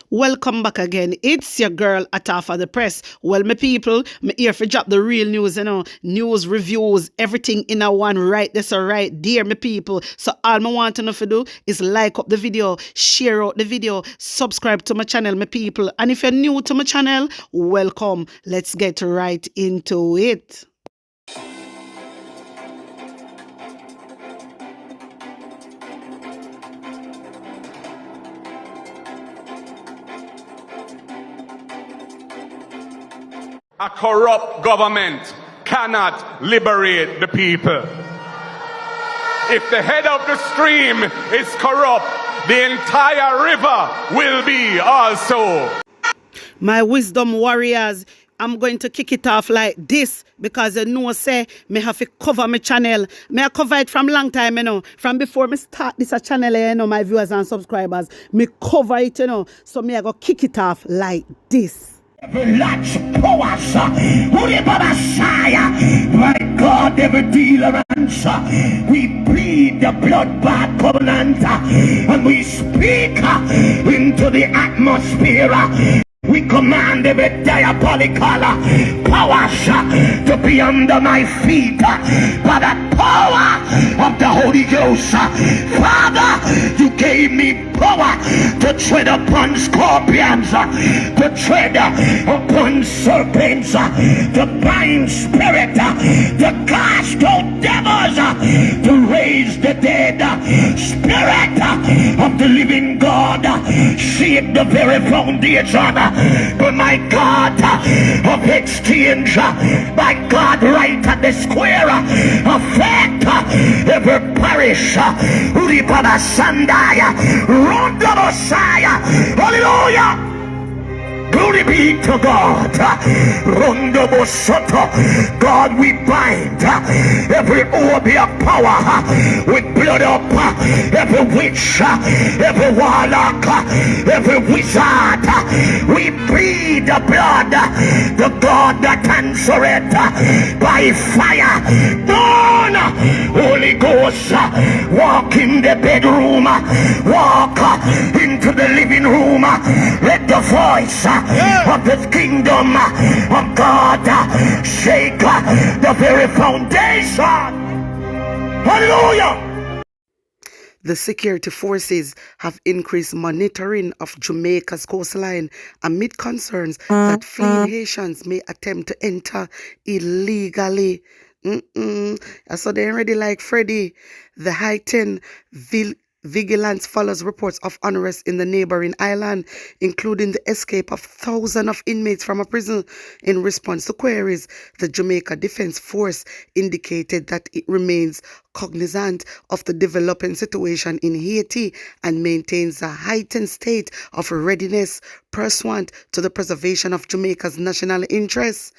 Welcome back again. It's your girl Atafa the Press. Well, my people, me here for drop the real news, news, reviews, everything in a one right. That's all right, dear my people. So all I want to know to do is like up the video, share out the video, subscribe to my channel, my people. And if you're new to my channel, welcome. Let's get right into it. A corrupt government cannot liberate the people. If the head of the stream is corrupt, the entire river will be also. My wisdom warriors, I'm going to kick it off like this because you know say me have to cover my channel. Me I cover it from long time, From before me start this a channel, my viewers and subscribers. Me cover it, So me I go kick it off like this. Every latch powers, my God, every deliverance, we plead the blood-bought covenant, and we speak into the atmosphere. We command every diabolical powers to be under my feet by the power of the Holy Ghost. Father, you gave me power to tread upon scorpions, to tread upon serpents, to bind spirit, to cast out devils, to raise the dead. Spirit of the living God, shake the very foundation. But my God of exchange, my God, right at the square, affect every parish. Uribaba Sandaya, Ronda Messiah, hallelujah. Glory be to God. Rondo Bosoto. God, we bind every Obia power with blood up, every witch, every warlock, every wizard. We plead the blood, the God that answereth by fire. Burn, Holy Ghost, walk in the bedroom, walk into the living room. Let the voice of the kingdom of God shake the very foundation. Hallelujah. The security forces have increased monitoring of Jamaica's coastline amid concerns that fleeing Haitians may attempt to enter illegally. So they already like Freddie. The heightened vigilance follows reports of unrest in the neighboring island, including the escape of thousands of inmates from a prison. In response to queries, the Jamaica Defense Force indicated that it remains cognizant of the developing situation in Haiti and maintains a heightened state of readiness pursuant to the preservation of Jamaica's national interests.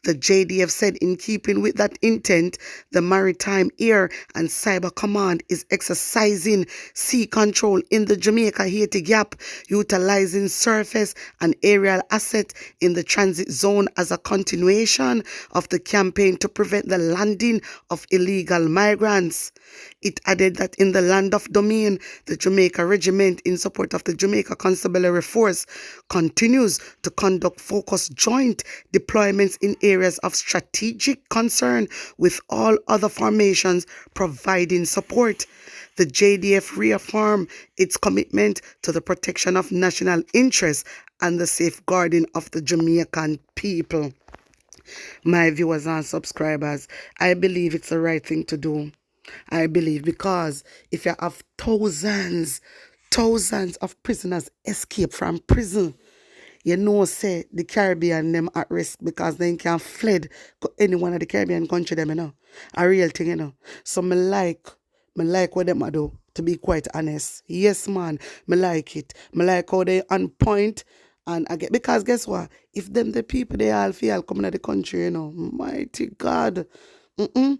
The JDF said in keeping with that intent, the Maritime Air and Cyber Command is exercising sea control in the Jamaica-Haiti gap, utilizing surface and aerial assets in the transit zone as a continuation of the campaign to prevent the landing of illegal migrants. It added that in the land of domain, the Jamaica Regiment, in support of the Jamaica Constabulary Force, continues to conduct focused joint deployments in areas of strategic concern with all other formations providing support. The JDF reaffirmed its commitment to the protection of national interests and the safeguarding of the Jamaican people. My viewers and subscribers, I believe it's the right thing to do. I believe because if you have thousands of prisoners escape from prison, say the Caribbean them at risk because they can fled to any one of the Caribbean country them, A real thing, So me like what them do, to be quite honest. Yes, man, me like it. Me like how they on point. And I get, because guess what? If them the people they all feel coming to the country, mighty God. The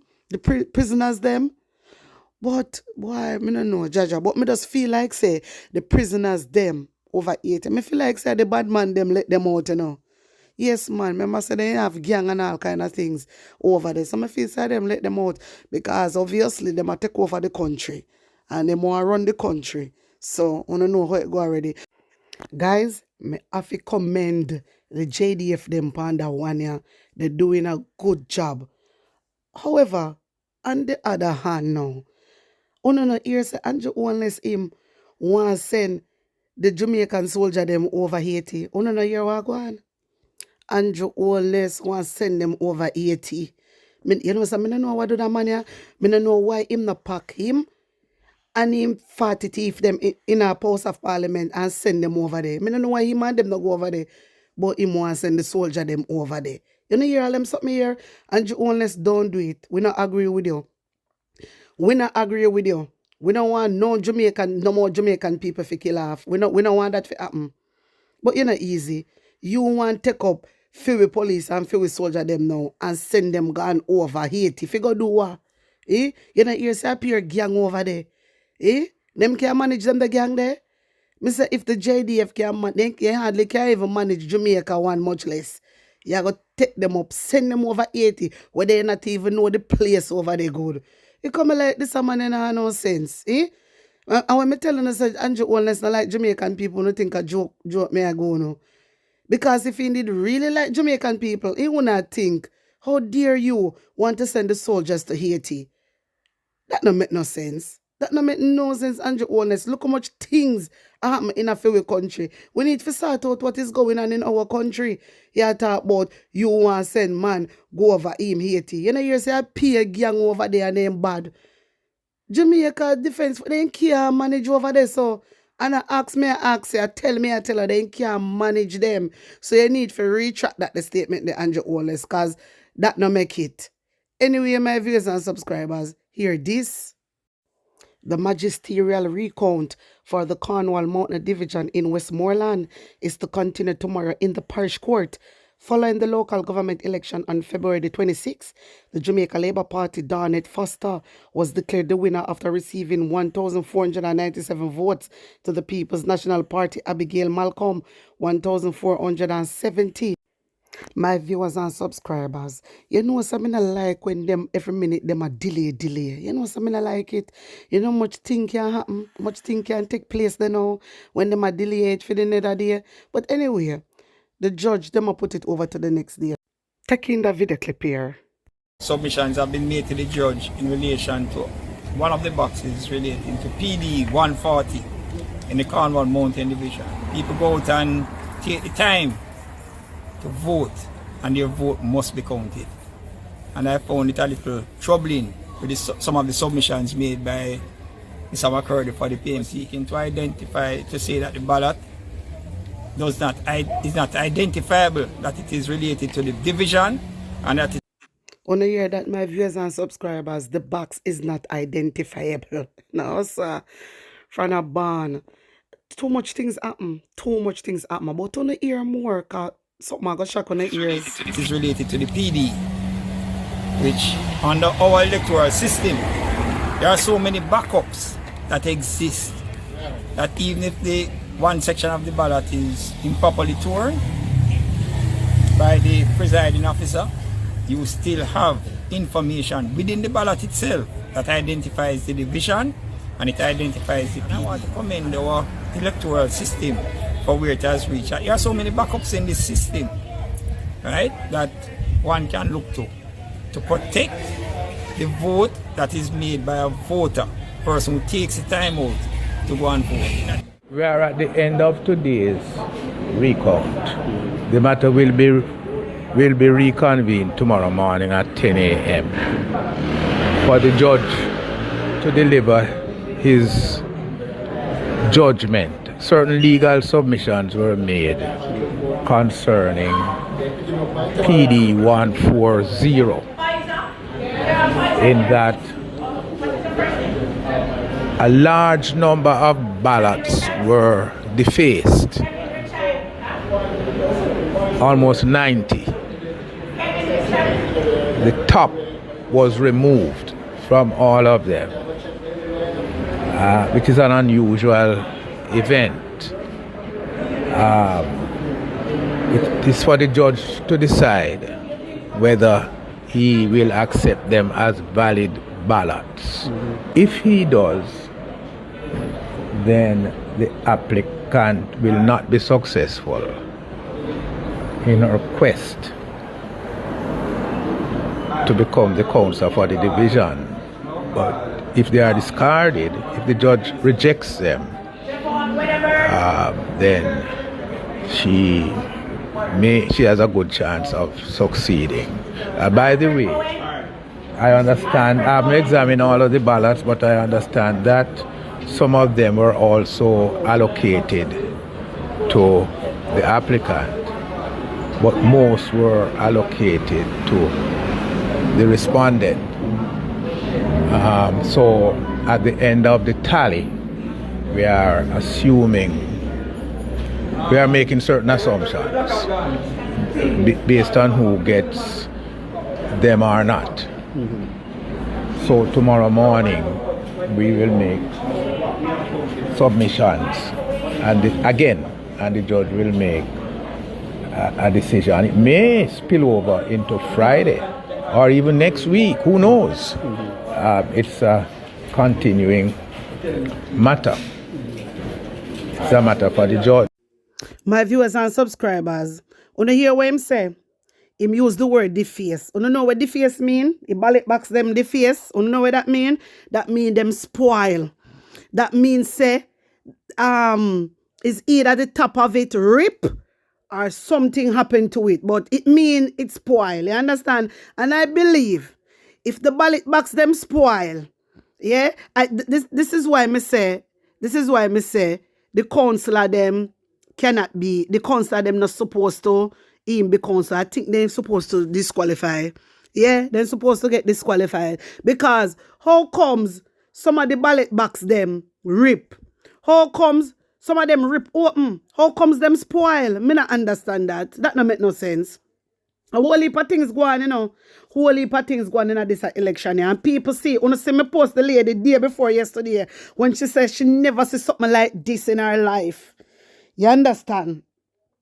prisoners them. But why me no know, Jaja. But me just feel like say the prisoners them over 80. Me feel like say the bad man them let them out, Yes, man. Remember say they have gang and all kind of things over there. So me feel say them let them out because obviously them a take over the country and they want to run the country. So I don't know how it go already. Guys, me have to commend the JDF them panda one year. They're doing a good job. However, on the other hand now, on no ear say Andrew unless him want send the Jamaican soldier them over Haiti. On no ear what go on? Andrew unless want send them over Haiti. You know, so I don't know what do that man here. I don't know why him not pack him and him fatty thief them in a House of Parliament and send them over there. I don't know why him and them not go over there, but him want send the soldier them over there. You know, hear all them something here, and you unless don't do it. We not agree with you. We not agree with you. We don't want no more Jamaican people to kill off. We don't want that to happen. But you know easy. You want to take up few police and few soldier them now and send them gone over Haiti. If you go do what? Eh? You know here say appear gang over there. Eh? Them can manage them the gang there? Me say if the JDF they hardly can even manage Jamaica one, much less. You got to take them up, send them over 80, where they not even know the place over there good. You come like this, a man in no sense. Eh? And when me telling you, say, Andrew Holness not like Jamaican people, no think a joke me I go no. Because if he did really like Jamaican people, he would not think, how dare you want to send the soldiers to Haiti? That don't make no sense. That don't make no sense, Andrew Holness. Look how much things happen in a few country. We need to sort out what is going on in our country. You talk about you want to send man go over him Haiti. You know, you say I pay a gang over there and they bad. Jamaica defense, they can't manage over there. So, and I tell her, they can't manage them. So you need to retract that the statement, the Andrew Holness, because that no make it. Anyway, my viewers and subscribers, hear this. The magisterial recount for the Cornwall Mountain Division in Westmoreland is to continue tomorrow in the parish court. Following the local government election on February the 26th, the Jamaica Labour Party Darnett Foster was declared the winner after receiving 1,497 votes to the People's National Party Abigail Malcolm 1,470. My viewers and subscribers, you know something I like when them every minute them a delay. You know something I like it. You know much thing can happen, much thing can take place then now when them a delay it for the another day. But anyway, the judge them a put it over to the next day. Taking the video clip here. Submissions have been made to the judge in relation to one of the boxes relating to PD 140 in the Cornwall Mountain Division. People go out and take the time to vote, and their vote must be counted. And I found it a little troubling with some of the submissions made by Mr. McCurdy for the PM, seeking to identify, to say that the ballot is not identifiable, that it is related to the division, and that it On the year that my viewers and subscribers, the box is not identifiable. No, sir. From a barn. Too much things happen. But on the ear more, cause something I got shock on the ears. It is related to the PD, which under our electoral system, there are so many backups that exist that even if the one section of the ballot is improperly torn by the presiding officer, you still have information within the ballot itself that identifies the division and it identifies the PD. I want to commend our electoral system for where it has reached. There are so many backups in this system, right, that one can look to protect the vote that is made by a voter, person who takes the time out to go and vote. We are at the end of today's recount. The matter will be reconvened tomorrow morning at 10 a.m. for the judge to deliver his judgment. Certain legal submissions were made concerning PD 140, in that a large number of ballots were defaced, almost 90. The top was removed from all of them, which is an unusual event. It is for the judge to decide whether he will accept them as valid ballots. If he does, then the applicant will not be successful in her quest to become the counsel for the division. But if they are discarded, if the judge rejects them, then she has a good chance of succeeding. By the way, I understand, I haven't examined all of the ballots, but I understand that some of them were also allocated to the applicant, but most were allocated to the respondent. So at the end of the tally, we are making certain assumptions based on who gets them or not. So tomorrow morning we will make submissions and the judge will make a decision. It may spill over into Friday or even next week, who knows? It's a continuing matter. It's a matter for the judge. My viewers and subscribers, wanna hear what him say? Him use the word deface. You know what deface mean? He ballot box them deface. You know what that mean? That mean them spoil. That means say is either the top of it rip or something happened to it. But it mean it spoil. You understand? And I believe if the ballot box them spoil, yeah, this is why me say the councillor them cannot be, the councillor them not supposed to even be councillor. I think they're supposed to disqualify. Yeah, they're supposed to get disqualified. Because how comes some of the ballot box them rip? How comes some of them rip open? How comes them spoil? Me not understand that. That don't make no sense. A whole heap of things go on, you know. Whole heap of things go on in this election. Yeah. And people see me post the lady the day before yesterday when she says she never see something like this in her life. You understand?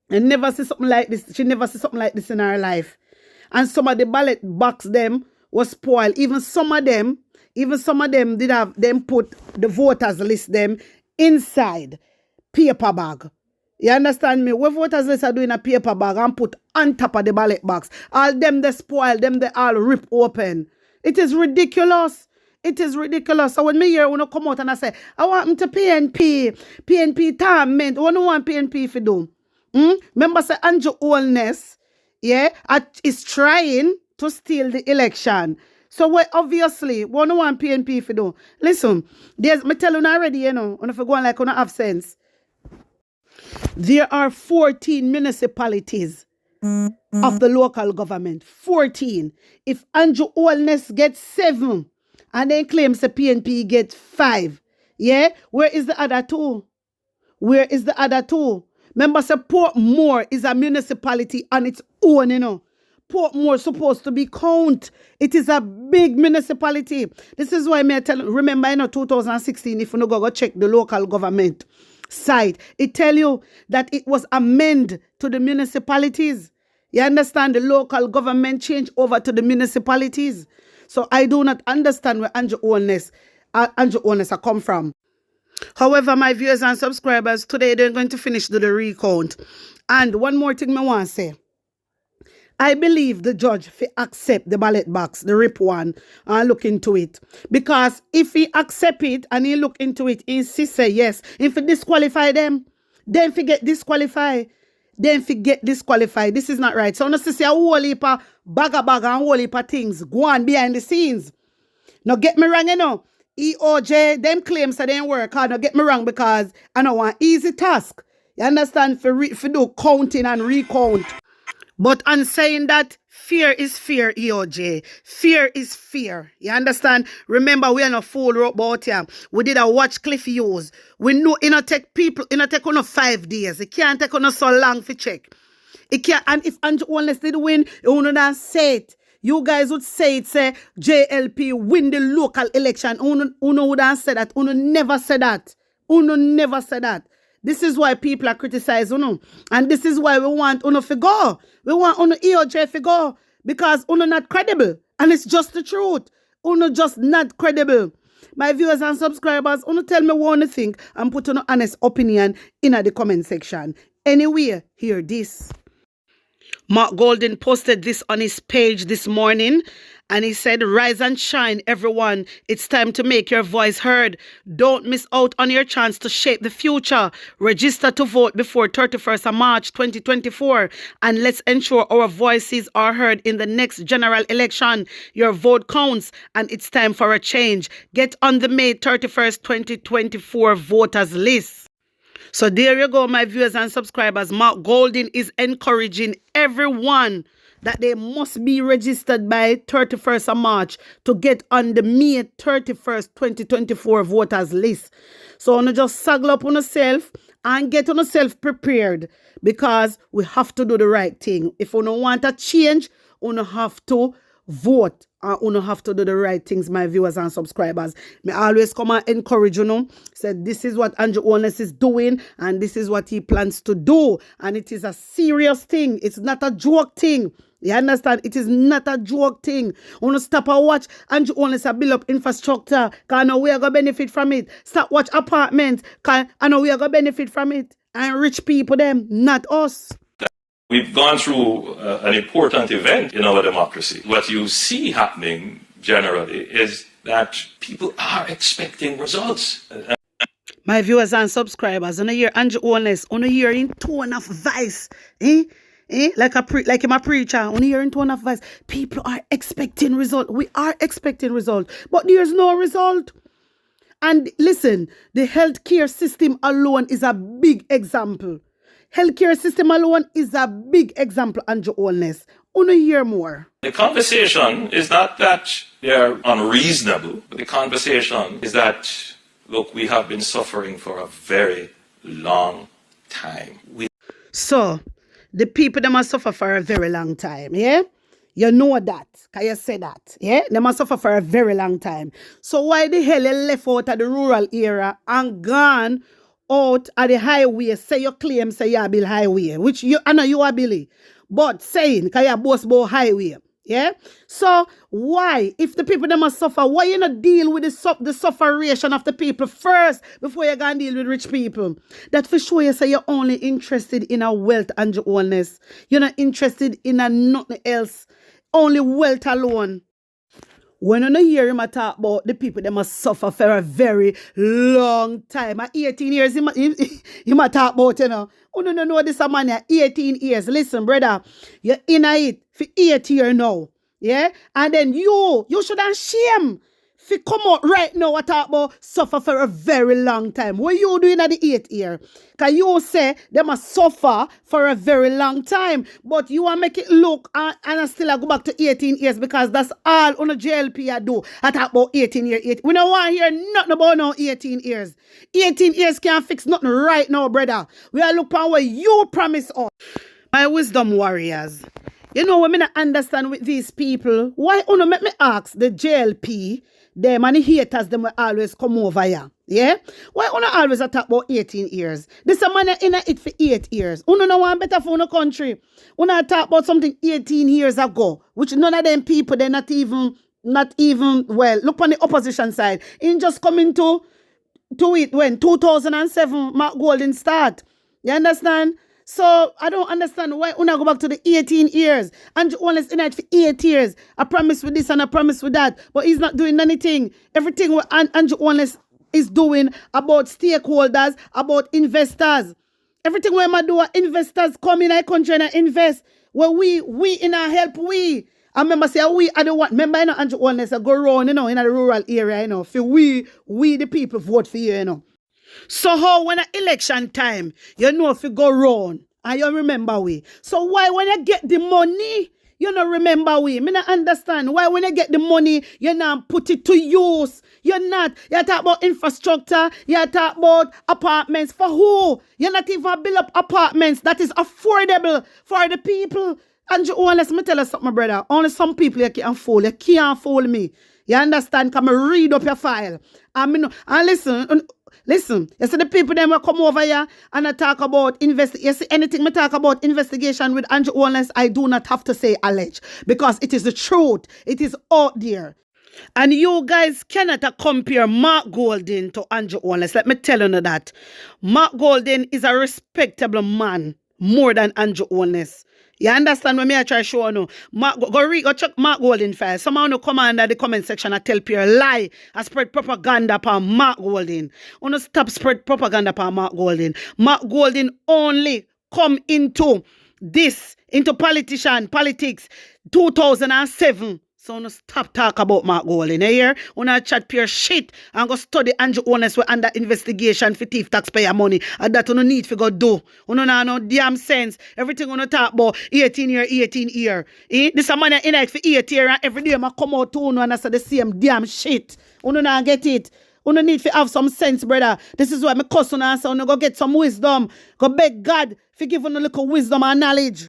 And never see something like this. She never see something like this in her life. And some of the ballot box them was spoiled. Even some of them did have them put the voters list them inside paper bag. You understand me? When voters list are doing a paper bag and put on top of the ballot box, all them they spoil, them they all rip open. It is ridiculous. It is ridiculous. So when me hear when I come out and I say, I want them to PNP torment. What do you want PNP to do? Remember say Andrew Holness, yeah, is trying to steal the election. So we obviously what do you want PNP to do? Listen, there's me tell you already, you know, and if you go on like on have sense. There are 14 municipalities of the local government. 14. If Andrew Holness gets 7 and then claims the PNP gets 5, yeah, where is the other 2? Where is the other 2? Remember, say Portmore is a municipality on its own, you know. Portmore supposed to be count. It is a big municipality. This is why I tell you, remember, you know, 2016, if you no go check the local government site, it tell you that it was amended to the municipalities. You understand? The local government changed over to the municipalities. So I do not understand where Andrew Holness come from. However, my viewers and subscribers, today they're going to finish the recount. And one more thing I want to say. I believe the judge will accept the ballot box, the rip one, and look into it. Because if he accept it and he look into it, he say yes. If he disqualify them, then he get disqualified. This is not right. So, no see a whole heap of bag and whole heap of things go on behind the scenes. Now, get me wrong, you know. EOJ, them claims that they ain't work hard. Now, get me wrong because I know one easy task. You understand? For do counting and recount. But on saying that, fear is fear, EOJ. Fear is fear. You understand? Remember, we are not fool about here. We did a watch Cliff use. We know it not take people, it not take on 5 days. It can't take on so long for check. It can't, and if Andrew Holness did win, you would not say it. You guys would say it, say JLP win the local election. Uno would have said that. Uno never said that. Uno never said that. This is why people are criticizing Uno. And this is why we want Uno to go. We want Uno EOJ to go. Because Uno not credible. And it's just the truth. Uno just not credible. My viewers and subscribers, wanna tell me what you think and put an honest opinion in the comment section. Anyway, hear this. Mark Golden posted this on his page this morning, and he said, "Rise and shine, everyone. It's time to make your voice heard. Don't miss out on your chance to shape the future. Register to vote before 31st of March 2024, and let's ensure our voices are heard in the next general election. Your vote counts, and it's time for a change. Get on the May 31st, 2024 voters list." So there you go, my viewers and subscribers. Mark Golden is encouraging everyone that they must be registered by 31st of March to get on the May 31st, 2024 voters list. So you just saddle up on yourself and get on yourself prepared, because we have to do the right thing. If you don't want a change, you have to vote, and you have to do the right things, my viewers and subscribers. Me always come and encourage say this is what Andrew Holness is doing, and this is what he plans to do, and it is a serious thing. It's not a joke thing. You understand? It is not a joke thing. You want to stop and watch Andrew Holness build up infrastructure, because I know we are going to benefit from it. Stop watch apartments, because I know we are going to benefit from it. And rich people, them, not us. We've gone through an important event in our democracy. What you see happening generally is that people are expecting results. My viewers and subscribers, on a year Andrew Holness, on a year in tone of voice, like him a preacher, on a year in tone of voice. People are expecting result. We are expecting result, but there's no result. And listen, the healthcare system alone is a big example. Healthcare system alone is a big example, Andrew Holness. Want to hear more? The conversation is not that they're unreasonable, but the conversation is that, look, we have been suffering for a very long time. So, the people that must suffer for a very long time, yeah? You know that. Can you say that? Yeah? They must suffer for a very long time. So why the hell you left out of the rural area and gone out at the highway, say your claim, say you build highway, which you, I know you are Billy, but saying, because you boast about highway, yeah? So, why, if the people that must suffer, why you not deal with the sufferation of the people first, before you go and deal with rich people? That for sure you say you're only interested in a wealth and your wellness. You're not interested in a nothing else, only wealth alone. When you hear him talk about the people that must suffer for a very long time, at 18 years, he might talk about, you know. You don't know this man here, 18 years. Listen, brother, you're in it for 8 years now. Yeah? And then you should have shame. If you come out right now and talk about suffer for a very long time, what you doing at the 8th year? Because you say they must suffer for a very long time, but you want to make it look and I still go back to 18 years, because that's all on the JLP I do. I talk about 18 years. We don't want to hear nothing about no 18 years. 18 years can't fix nothing right now, brother. We are looking at what you promise us. My wisdom warriors, you know what I mean, understand with these people, why you make me ask the JLP, them and the haters, them will always come over here. Yeah? Why you always talk about 18 years? This a man in it for 8 years. You know one better for the country. You talk about something 18 years ago, which none of them people, they're not even, well, look on the opposition side. In just coming to it when 2007, Mark Golden start. You understand? So, I don't understand why una go back to the 18 years. Andrew Holness in it for 8 years. I promise with this and I promise with that. But he's not doing anything. Everything what Andrew Holness is doing about stakeholders, about investors. Everything where I do, investors come in our country and invest. Well, we in our help, we. I remember say we are the one. Remember, you know, Andrew Holness go around, you know, in the rural area, you know. For we the people vote for you know. So how when at election time, you know if you go round and you remember we. So why when you get the money, you don't remember we? Me not understand. Why when you get the money, you not put it to use? You're not. You talk about infrastructure, you talk about apartments. For who? You're not even build up apartments that is affordable for the people. And let me tell you something, brother. Only some people you can't fool. You can't fool me. You understand? Come and read up your file. And listen, you see the people then will come over here and I talk about you see anything me talk about investigation with Andrew Holness, I do not have to say allege, because it is the truth. It is out there. And you guys cannot compare Mark Golden to Andrew Holness. Let me tell you that. Mark Golden is a respectable man more than Andrew Holness. You understand when me I try to show you? Go check Mark Golden file. Someone who come under the comment section and tell people lie and spread propaganda upon Mark Golden. You stop spread propaganda upon Mark Golden. Mark Golden only come into politics 2007. So no stop talk about Mark Golden. Here, una chat pure shit and go study Andrew Holness we under investigation for thief taxpayer money. And that no need for go do. Una no damn sense. Everything una talk about 18 year. This a man in it for 8 year and every day I come out to una and I say the same damn shit. Una not get it. Una need to have some sense, brother. This is why my cousin and say una go get some wisdom. Go beg God for give una little wisdom and knowledge.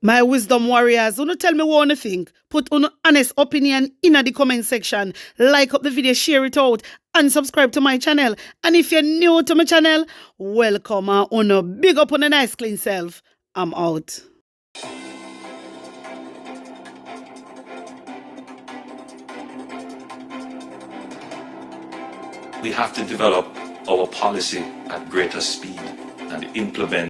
My wisdom warriors, you tell me what you think. Put an honest opinion in the comment section. Like up the video, share it out, and subscribe to my channel. And if you're new to my channel, welcome and big up on a nice clean self. I'm out. We have to develop our policy at greater speed and implement